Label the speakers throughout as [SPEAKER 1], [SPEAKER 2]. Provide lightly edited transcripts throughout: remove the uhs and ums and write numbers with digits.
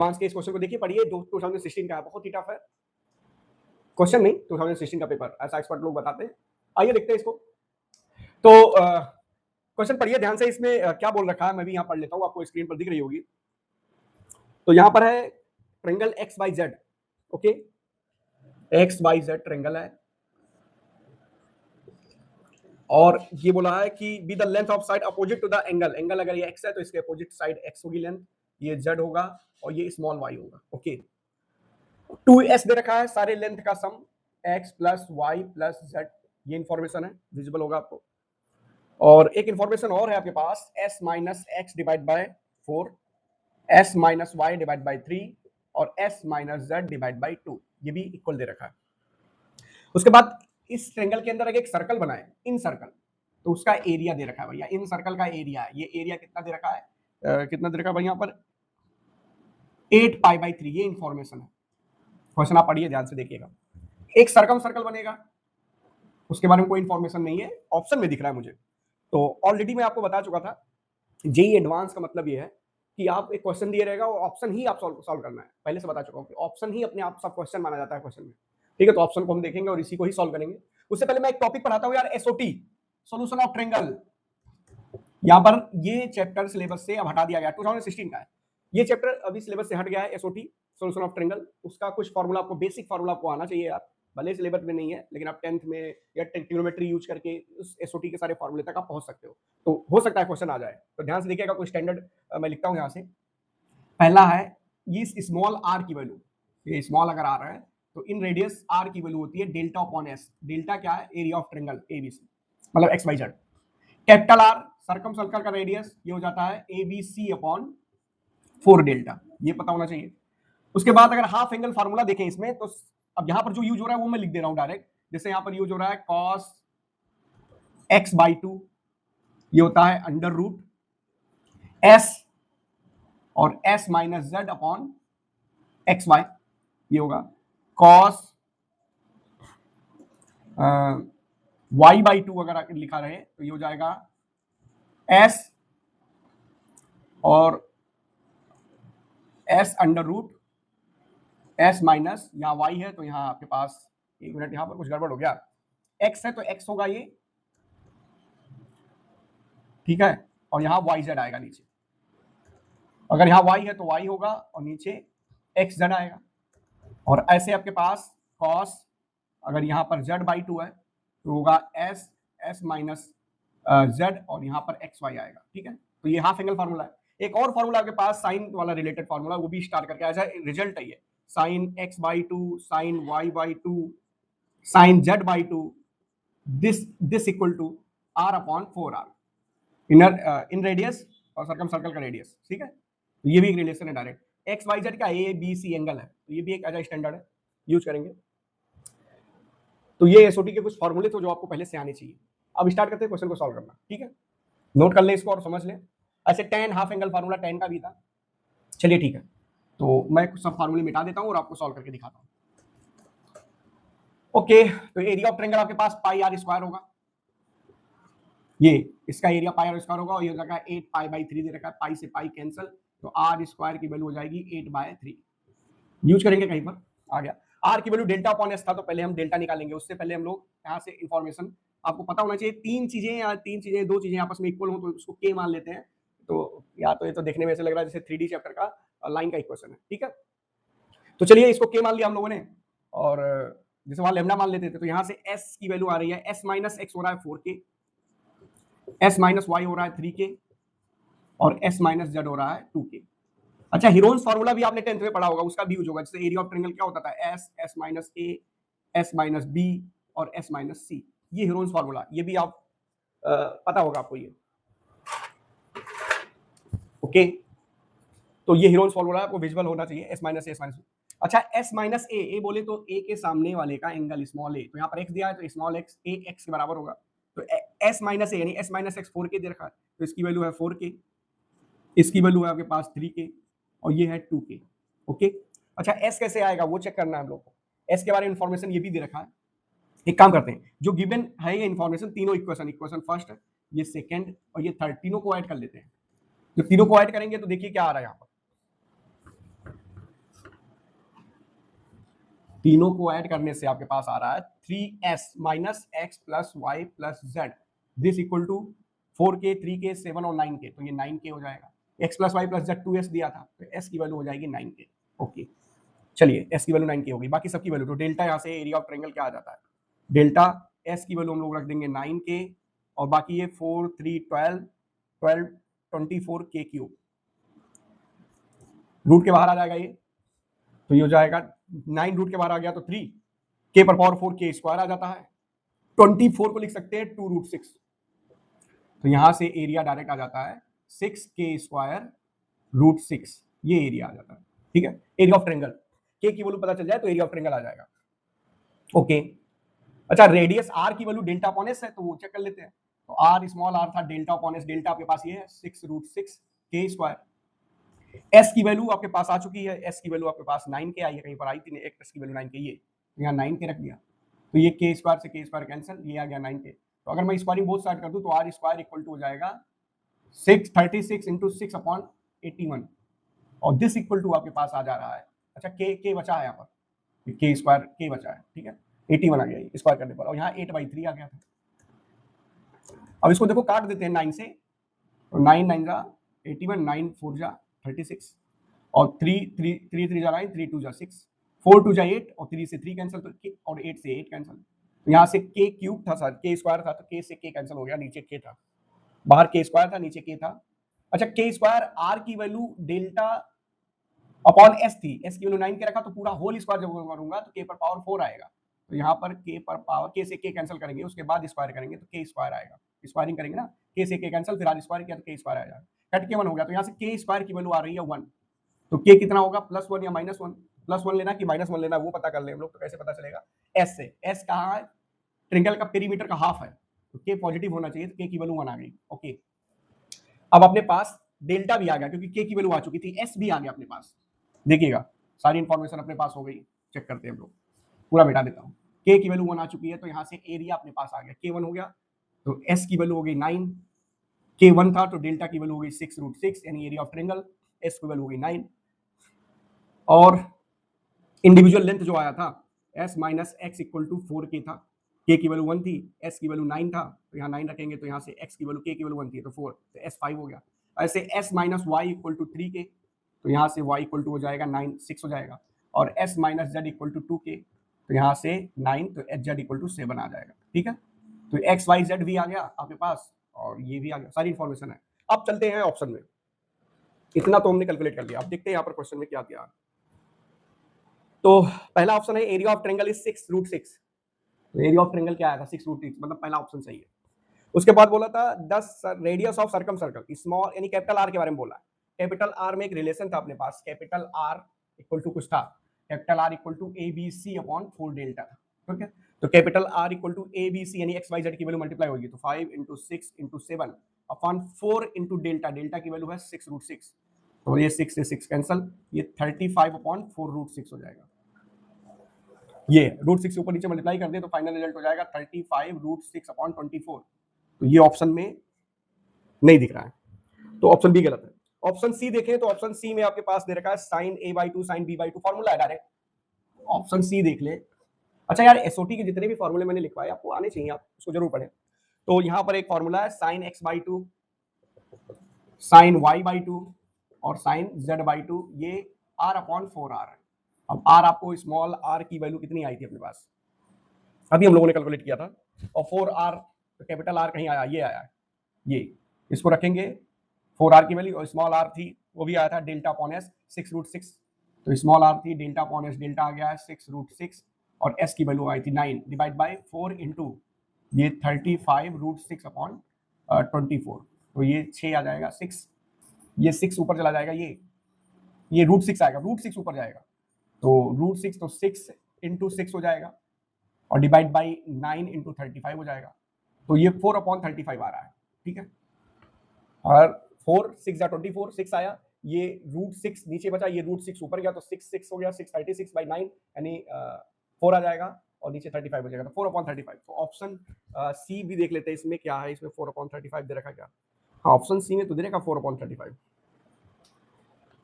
[SPEAKER 1] Advance के इस question को देखिए, पढ़िए, 2016 का है, बहुत ही टफ है क्वेश्चन, नहीं 2016 का पेपर, ऐसा एक्सपर्ट लोग बताते हैं। आइए देखते हैं इसको। तो क्वेश्चन पढ़िए ध्यान से, इसमें क्या बोल रखा है मैं भी यहाँ पढ़ लेता हूँ, आपको स्क्रीन पर दिख रही होगी। तो यहाँ पर है triangle x y z, okay, x y z triangle है, और ये बोला है कि be the length of side opposite to the angle, angle अगर ये एक्स है तो इसके अपोजिट साइड एक्स होगी लेंथ, ये जेड होगा और ये स्मॉल वाई होगा, ओके। 2s दे रखा है, सारे लेंथ का sum x plus y plus z, ये इंफॉर्मेशन है, विजिबल होगा आपको। और एक इंफॉर्मेशन और है आपके पास, s minus x divide by 4, s minus y divide by 3 और s minus z divide by 2, ये भी इक्वल दे रखा है। उसके बाद इस ट्रेंगल के अंदर एक सर्कल बनाए, इन सर्कल, तो उसका एरिया दे रखा है भैया, इन सर्कल का एरिया है, ये एरिया कितना दे रखा है, कितना दे रखा है भाई यहाँ पर 8 पाई बाई 3, ये इंफॉर्मेशन है। क्वेश्चन आप पढ़िए ध्यान से देखिएगा। एक सर्कम सर्कल बनेगा, उसके बारे में कोई इंफॉर्मेशन नहीं है, ऑप्शन में दिख रहा है मुझे। तो ऑलरेडी मैं आपको बता चुका था, जेईई एडवांस का मतलब ये है कि आप एक क्वेश्चन दिए रहेगा और ऑप्शन ही आप सॉल्व करना है, पहले से बता चुका हूँ कि ऑप्शन ही अपने आप सब क्वेश्चन माना जाता है क्वेश्चन में, ठीक है। तो ऑप्शन को हम देखेंगे और इसी को ही सॉल्व करेंगे। उससे पहले मैं एक टॉपिक पढ़ाता हूँ यार, एसओटी, सॉल्यूशन ऑफ ट्रेंगल। यहाँ पर ये चैप्टर सिलेबस से अब हटा दिया गया, 2016 का है ये चैप्टर, अभी सिलेबस से हट गया है, एसओटी सॉल्यूशन ऑफ ट्रेंगल। उसका कुछ फॉर्मूला आपको, बेसिक फॉर्मूला आपको आना चाहिए यार, भले सिलेबस में नहीं है लेकिन आप 10th में या ट्रिग्नोमेट्री यूज करके उस एसओटी के सारे फॉर्मूले तक आप पहुंच सकते हो, तो हो सकता है क्वेश्चन आ जाए। तो ध्यान से देखिएगा, कोई स्टैंडर्ड मैं लिखता हूं यहाँ से। पहला है ये स्मॉल आर की वैल्यू, ये स्मॉल अगर आ रहा है तो इन रेडियस आर की वैल्यू होती है डेल्टा अपॉन एस। डेल्टा क्या है, एरिया ऑफ ट्रेंगल एबीसी, मतलब x y z. Capital r circum circle का रेडियस, ये हो जाता है एबीसी अपॉन 4 डेल्टा, ये पता होना चाहिए। उसके बाद अगर हाफ एंगल फार्मूला देखें इसमें, तो अब यहां पर जो यूज हो रहा है वो मैं लिख दे रहा हूं डायरेक्ट, जैसे यहां पर यूज हो रहा है कॉस एक्स बाई 2, ये होता है अंडर रूट एस और s minus z upon x y, ये होगा कॉस वाई बाई 2, अगर लिखा रहे तो ये हो जाएगा एस और s under root s minus, यहाँ वाई है तो यहाँ आपके पास, एक मिनट यहाँ पर कुछ गड़बड़ हो गया, एक्स है तो एक्स होगा ये, ठीक है, और यहाँ वाई जेड आएगा नीचे। अगर यहाँ वाई है तो वाई होगा और नीचे एक्स जेड आएगा। और ऐसे आपके पास कॉस, अगर यहाँ पर जेड बाई 2 है तो होगा एस एस माइनस जेड और यहाँ पर एक्स वाई आएगा, ठीक है। तो ये हाफ एंगल फार्मूला है। एक और फार्मूला आपके पास साइन वाला रिलेटेड फार्मूला, वो भी स्टार्ट करके आया, रिजल्ट है ये, sine x by 2 sine y by 2 sine z by 2, this equal to r upon 4r, inner in radius और सर्कम सर्कल का रेडियस, ठीक है। तो ये भी एक रिलेशन है डायरेक्ट, एक्स वाई जेड का ए बी सी एंगल है, तो ये भी एक एज स्टैंडर्ड है, यूज करेंगे। तो ये एसओटी के कुछ फॉर्मूले तो जो आपको पहले से आने चाहिए। अब स्टार्ट करते हैं क्वेश्चन को सॉल्व करना, ठीक है। नोट कर ले इसको और समझ ले। ऐसे tan half angle formula tan का भी था, चलिए ठीक है। तो मैं सब फार्मूले मिटा देता हूं और आपको सॉल्व करके दिखाता हूं। ओके, तो एरिया ऑफ ट्रेंगल आपके पास पाई आर स्क्वायर होगा, ये इसका एरिया पाई आर स्क्वायर होगा, और ये हो जाएगा 8 पाई बाई 3 दे रखा है, पाई से पाई कैंसिल, तो आर स्क्वायर की वैल्यू हो जाएगी 8 बाय 3, यूज करेंगे कहीं पर, आ गया। आर की वैल्यू डेल्टा अपॉन एस था, तो पहले हम डेल्टा निकालेंगे, उससे पहले हम लोग यहाँ से इंफॉर्मेशन आपको पता होना चाहिए, तीन चीजें या दो चीजें आपस में इक्वल हो तो उसको के मान लेते हैं। तो या तो ये तो देखने में ऐसे लग रहा है जैसे 3D चैप्टर का लाइन का इक्वेशन है, ठीक है। तो चलिए इसको के मान लिया हम लोगों ने, और जैसे वहां लेमडा मान लेते थे, तो यहाँ से एस की वैल्यू आ रही है, एस माइनस एक्स हो रहा है 4k, एस माइनस वाई हो रहा है 3k और एस माइनस जेड हो रहा है 2k। अच्छा, हीरोन्स फार्मूला भी आपने 10th में पढ़ा होगा, उसका भी यूज होगा, जैसे एरिया ऑफ ट्रायंगल क्या होता था, s s minus a s minus b और एस माइनस सी, ये हीरोन्स फार्मूला, ये भी आप पता होगा आपको ये, ओके। तो ये हीरोन्स फार्मूला आपको विजुअल होना चाहिए, s minus a s minus b. अच्छा, एस माइनस ए बोले तो ए के सामने वाले का एंगल स्मॉल ए, तो यहाँ पर एक्स दिया है तो स्मॉल एक्स ए एक्स के बराबर होगा, तो एस माइनस ए यानी एस माइनस एक्स 4k दे रखा है, तो इसकी वैल्यू है 4k, इसकी वैल्यू है आपके पास 3k और ये है 2k, ओके। अच्छा, एस कैसे आएगा वो चेक करना है हम लोग को, एस के बारे में इंफॉर्मेशन ये भी दे रखा है। एक काम करते हैं, जो गिवन है ये इंफॉर्मेशन, तीनों इक्वेशन फर्स्ट, ये सेकंड और ये थर्ड, तीनों को ऐड कर लेते हैं। जब तीनों को ऐड करेंगे तो देखिए क्या आ रहा है यहाँ पर, तीनों को ऐड करने से आपके पास आ रहा है 3s minus x plus y plus z this equal to 4k 3k 7 और 9k, तो ये 9k हो जाएगा। x plus y plus z 2s दिया था, तो s की वैल्यू हो जाएगी 9k। ओके, चलिए s की वैल्यू 9k होगी, बाकी सबकी वैल्यू तो डेल्टा यहाँ से एरिया ऑफ ट्रायंगल क्या आ जाता है, डेल्टा s की वैल्यू हम लोग रख देंगे 9k और बाकी ये 4 3 12 12 24k क्यूब, रूट के बाहर आ जाएगा ये, तो ये हो जाएगा 9 रूट के बाहर आ गया तो 3 k पर पावर 4 k स्क्वायर आ जाता है। 24 को लिख सकते हैं 2 रूट 6, तो यहां से एरिया डायरेक्ट आ जाता है 6k स्क्वायर रूट 6, ये एरिया आ जाता है। ठीक है, एरिया ऑफ ट्रायंगल, k की वैल्यू पता चल जाए तो एरिया ऑफ ट्रायंगल आ जाएगा। ओके, अच्छा रेडियस r की वैल्यू डेल्टा अपॉन s है, तो वो चेक कर लेते हैं। तो r स्मॉल r था, डेल्टा अपॉन s, डेल्टा आपके पास ये है 6 रूट 6 k स्क्वायर। s की वैल्यू आपके पास आ चुकी है, s की वैल्यू आपके पास 9k आई है, कहीं पर आई थी एक s की वैल्यू 9k, ये यहाँ 9k रख दिया, तो ये k स्क्वायर से k स्क्वायर कैंसिल, ये आ गया 9k। तो अगर मैं स्क्वायरिंग बोथ साइड कर दूं तो r स्क्वायर इक्वल टू हो जाएगा 636 इंटू 6 अपॉन 81, और दिस इक्वल टू आपके पास आ जा रहा है, अच्छा k बचा है यहाँ पर, k स्क्वायर k बचा है, ठीक है 81 आ गया ये स्क्वायर करने पर, और यहाँ 8/3 आ गया था। अब इसको देखो काट देते हैं 9 से, तो 9 9 जा 81, 9 4 जा 36, और 3 3 3 3 जा 9, 3 2 जा 6, 4 2 जा 8, और 3 से 3 कैंसिल, तो और 8 से 8 कैंसिल, तो यहाँ से k क्यूब था सर, k स्क्वायर था, तो k से k कैंसिल हो गया, नीचे k था, बाहर k स्क्वायर था, नीचे k था। अच्छा k स्क्वायर r की वैल्यू डेल्टा अपॉन s थी, s की वैल्यू 9 के रखा, तो पूरा होल स्क्वायर जब करूंगा तो k पर पावर 4 आएगा, तो यहाँ पर k पर पावर, k से k कैंसिल करेंगे, उसके बाद स्क्वायर करेंगे तो k स्क्वायर आएगा, स्क्वायरिंग करेंगे ना, k से k कैंसिल, फिर r स्क्वायर किया तो k स्क्वायर आ जाएगा, कट के 1 हो गया, तो यहाँ से k स्क्वायर की वैल्यू आ रही है 1, तो k कितना होगा +1 या -1, +1 लेना कि -1 लेना वो पता कर ले हम लोग, तो कैसे पता चलेगा, s से, s कहाँ है, ट्रिंगल का पेरीमीटर का हाफ है, तो k पॉजिटिव होना चाहिए, तो k की वैल्यू 1 आ गई। ओके, अब अपने पास डेल्टा भी आ गया, क्योंकि k की वैल्यू आ चुकी थी, s भी आ गया अपने पास, देखिएगा सारी इंफॉर्मेशन अपने पास हो गई, चेक करते हैं हम लोग, पूरा मिटा देता हूँ, k की वैल्यू 1 आ चुकी है, तो यहाँ से एरिया अपने पास आ गया, k1 हो गया, तो s की वैल्यू हो गई 9, k1 था तो डेल्टा की वैल्यू हो गई 6 रूट 6, यानी एरिया ऑफ ट्रायंगल, s की वैल्यू हो गई 9, और इंडिविजुअल लेंथ जो आया था s minus x equal to 4k था, k की वैल्यू 1 थी, s की वैल्यू 9 था, तो यहाँ 9 रखेंगे, तो यहाँ से x की वैल्यू, k की वैल्यू 1 थी तो 4, तो s 5 हो गया। ऐसे s minus y equal to 3k, तो यहाँ से y इक्वल टू हो जाएगा 9 6 हो जाएगा, और s minus z equal to 2k, तो यहाँ से 9, तो एच जेड इक्वल टू 7 आ जाएगा। ठीक है, तो एक्स वाई जेड भी आ गया आपके पास, और ये भी आ गया, सारी इंफॉर्मेशन है। अब चलते हैं ऑप्शन में, इतना तो हमने कैलकुलेट कर लिया, अब देखते हैं यहाँ पर क्वेश्चन में क्या दिया। तो पहला ऑप्शन है area of triangle is 6 root 6, area of triangle क्या आया था 6 रूट 6, मतलब पहला ऑप्शन सही है। उसके बाद बोला था 10 radius of circum circle small, यानी कैपिटल आर के बारे में बोला है, कैपिटल आर में एक रिलेशन था अपने पास, कैपिटल आर इक्वल टू कुछ था, capital r equal to a b c upon 4 delta, ठीक है, तो capital r equal to a b c, यानी एक्स वाई जेड की वैल्यू मल्टीप्लाई होगी, तो 5 into 6 into 7 upon 4 into delta, delta की वैल्यू है 6 रूट 6, तो ये 6 से 6 कैंसल, ये 35 अपॉन 4 रूट 6 हो जाएगा, ये रूट 6 ऊपर नीचे मल्टीप्लाई कर दे तो फाइनल रिजल्ट हो जाएगा 35 रूट 6 अपॉन 24, तो ये ऑप्शन में नहीं दिख रहा है, तो ऑप्शन बी गलत है। ऑप्शन सी देखें तो ऑप्शन सी में आपके पास दे रखा है sine a/2 sine b/2, formula है डायरेक्ट, ऑप्शन सी देख ले। अच्छा यार, एसओटी के जितने भी फॉर्मूले मैंने लिखवाए आपको आने चाहिए, आप उसको जरूर पढ़ें। तो यहाँ पर एक फॉर्मूला है साइन x/2, साइन y/2 और साइन z/2, ये r/4r है। अब r आपको स्मॉल r की वैल्यू कितनी आई थी अपने पास, अभी हम लोगों ने कैलकुलेट किया था, और 4r, तो कैपिटल R कहीं आया, ये आया, ये इसको रखेंगे 4r की वैल्यू, और स्मॉल r थी वो भी आया था डेल्टा अपॉन s 6 रूट 6, तो स्मॉल r थी डेल्टा अपॉन s, डेल्टा आ गया है 6 रूट 6, और s की वैल्यू आई थी 9 डिवाइड बाय 4 इंटू ये 35 रूट 6 अपॉन 24, तो ये 6 आ जाएगा 6, ये 6 ऊपर चला जाएगा, ये रूट 6 आएगा, रूट 6 ऊपर जाएगा, तो रूट 6, तो 6 इंटू 6 हो जाएगा, और डिवाइड बाई 9 इंटू 35 हो जाएगा, तो ये 4/35 आ रहा है। ठीक है, और 4 6 जा 24, 6 आया, ये रूट 6 नीचे बचा, ये रूट 6 ऊपर गया, तो 6 6 हो गया, 636/9 यानी 4 आ जाएगा, और नीचे 35 हो जाएगा, तो 4/35। तो ऑप्शन सी भी देख लेते हैं, इसमें क्या है, इसमें 4/35 दे रखा क्या, हाँ ऑप्शन सी में तो दे रखा 4/35,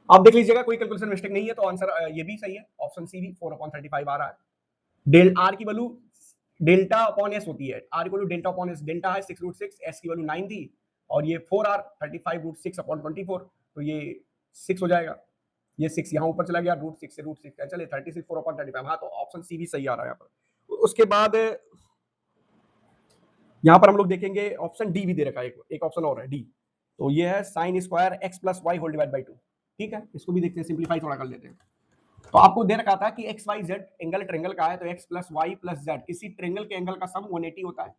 [SPEAKER 1] आप देख लीजिएगा कोई कैलकुलेशन मिस्टेक नहीं है तो आंसर ये भी सही है, ऑप्शन सी भी 4/35 आ रहा है। डेल आर की वैल्यू डेल्टा अपॉन एस होती है, r equal to delta upon s, delta है 6√6, एस की वैल्यू 9 थी और ये 4r 35√6/24, तो ये 6 हो जाएगा, ये 6 यहाँ ऊपर चला गया, √6 से √6 चले 36 4/35। हाँ, तो ऑप्शन सी भी सही आ रहा है यहाँ पर। उसके बाद यहाँ पर हम लोग देखेंगे ऑप्शन डी भी दे रखा है, एक ऑप्शन और है डी, तो ये है sine square x plus y whole divide by 2। ठीक है, इसको भी देखते हैं, सिंप्लीफाई थोड़ा कर लेते हैं। तो आपको दे रखा था कि x y z angle triangle का है, तो x plus y plus z, किसी ट्रेंगल के एंगल का सम 180 होता है।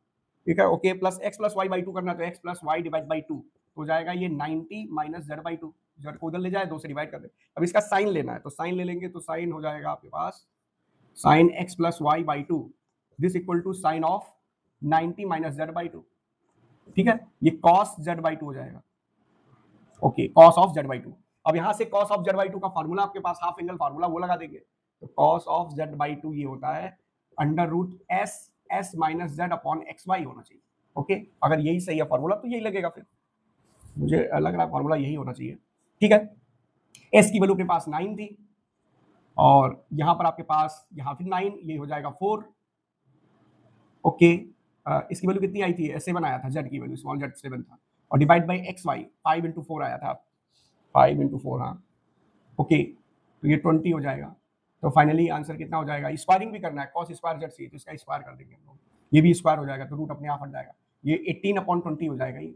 [SPEAKER 1] ठीक है, okay, plus x plus y by 2 करना है, तो x plus y divide by 2 हो जाएगा ये 90 माइनस जेड बाई 2, जेड को उधर ले जाए, 2 से डिवाइड कर दे। अब इसका साइन लेना है, तो साइन ले लेंगे, तो साइन हो जाएगा आपके पास sine x plus y by 2 this equal to sine of 90 minus z by 2। ठीक है, ये कॉस जेड बाई 2 हो जाएगा, okay, cos of Z by 2। अब यहां से कॉस ऑफ जेड बाई 2 का फार्मूला आपके पास हाफ एंगल फार्मूला वो लगा देंगे, तो कॉस ऑफ जेड बाई 2 ये होता है under root s s minus z upon x y होना चाहिए। ओके, अगर यही सही है फार्मूला तो यही लगेगा, फिर मुझे लग रहा है फार्मूला यही होना चाहिए। ठीक है, एस की वैल्यू के पास 9 थी और यहां पर आपके पास यहाँ फिर 9, ये हो जाएगा 4। ओके, इसकी वैल्यू कितनी आई थी, 7 आया था, जेड की वैल्यू स्मॉल जेड 7 था, और divide by x y 5 into 4 आया था, 5 इंटू 4, हाँ, ओके, तो ये 20 हो जाएगा। तो फाइनली आंसर कितना हो जाएगा, स्क्वायरिंग भी करना है, कॉस स्क्वायर जेड सी, तो इसका स्क्वायर कर देंगे हम लोग, ये भी स्क्वायर हो जाएगा, तो रूट अपने आप हट जाएगा, ये 18/20 हो जाएगा ये।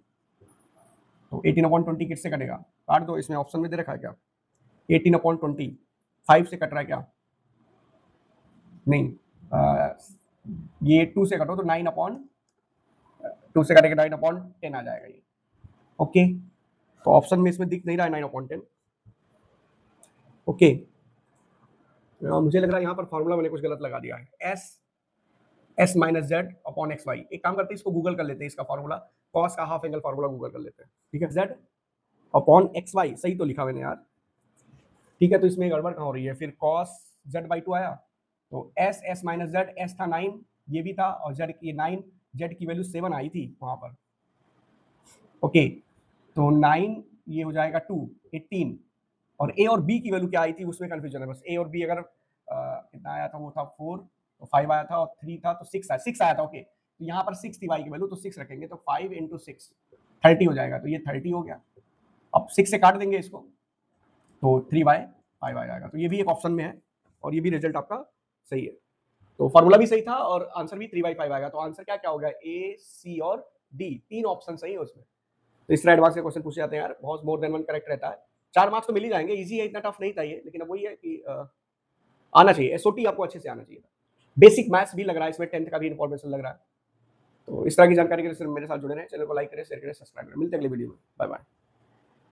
[SPEAKER 1] तो 18/20 किससे कटेगा, काट दो, इसमें ऑप्शन में दे रखा है क्या 18/20, 5 से कट रहा है क्या, नहीं, ये 2 से कटो तो 9/2 से कटेगा 9/10 आ जाएगा ये। ओके, तो ऑप्शन में इसमें दिख नहीं रहा है 9/10। ओके, मुझे लग रहा है यहाँ पर फॉर्मूला मैंने कुछ गलत लगा दिया है, s minus z upon x y. एक काम करते हैं, इसको गूगल कर लेते हैं, इसका फॉर्मूला, कॉस का हाफ एंगल फॉर्मूला गूगल कर लेते हैं। ठीक है, जेड अपॉन एक्स वाई, सही तो लिखा मैंने यार। ठीक है, तो इसमें गड़बड़ कहाँ हो रही है, फिर कॉस जेड बाई 2 आया, तो S s minus Z, S था 9, ये भी था, और जेड की 9, जेड की वैल्यू 7 आई थी वहां पर। ओके, तो 9 ये हो जाएगा 2, 18, और ए और बी की वैल्यू क्या आई थी उसमें कंफ्यूजन है बस, ए और बी अगर कितना आया था, वो था 4, तो 5 आया था, और 3 था तो 6 आया, 6 आया था। ओके, तो यहाँ पर 6 थी वाई की वैल्यू, तो 6 रखेंगे, तो 5 इंटू 6 30 हो जाएगा, तो ये 30 हो गया। अब 6 से काट देंगे इसको, तो 3/5 आ जाएगा, तो ये भी एक ऑप्शन में है, और ये भी रिजल्ट आपका सही है। तो फॉर्मूला भी सही था और आंसर भी 3/5 आएगा, तो आंसर क्या क्या हो गया, ए, सी और डी, 3 ऑप्शन सही है उसमें। तो इस तरह एडवांस के क्वेश्चन पूछे जाते हैं यार, बहुत मोर देन 1 करेक्ट रहता है, 4 मार्क्स तो मिल ही जाएंगे, इजी है, इतना टफ नहीं था ये, लेकिन अब वही है कि आना चाहिए, एसओटी आपको अच्छे से आना चाहिए। बेसिक मैथ्स भी लग रहा है इसमें, 10th का भी इंफॉर्मेशन लग रहा है। तो इस तरह की जानकारी के लिए मेरे साथ जुड़े रहें, चैनल को लाइक करें, शेयर करें, सब्सक्राइब करें, मिलते हैं अगले वीडियो में, बाय बाय।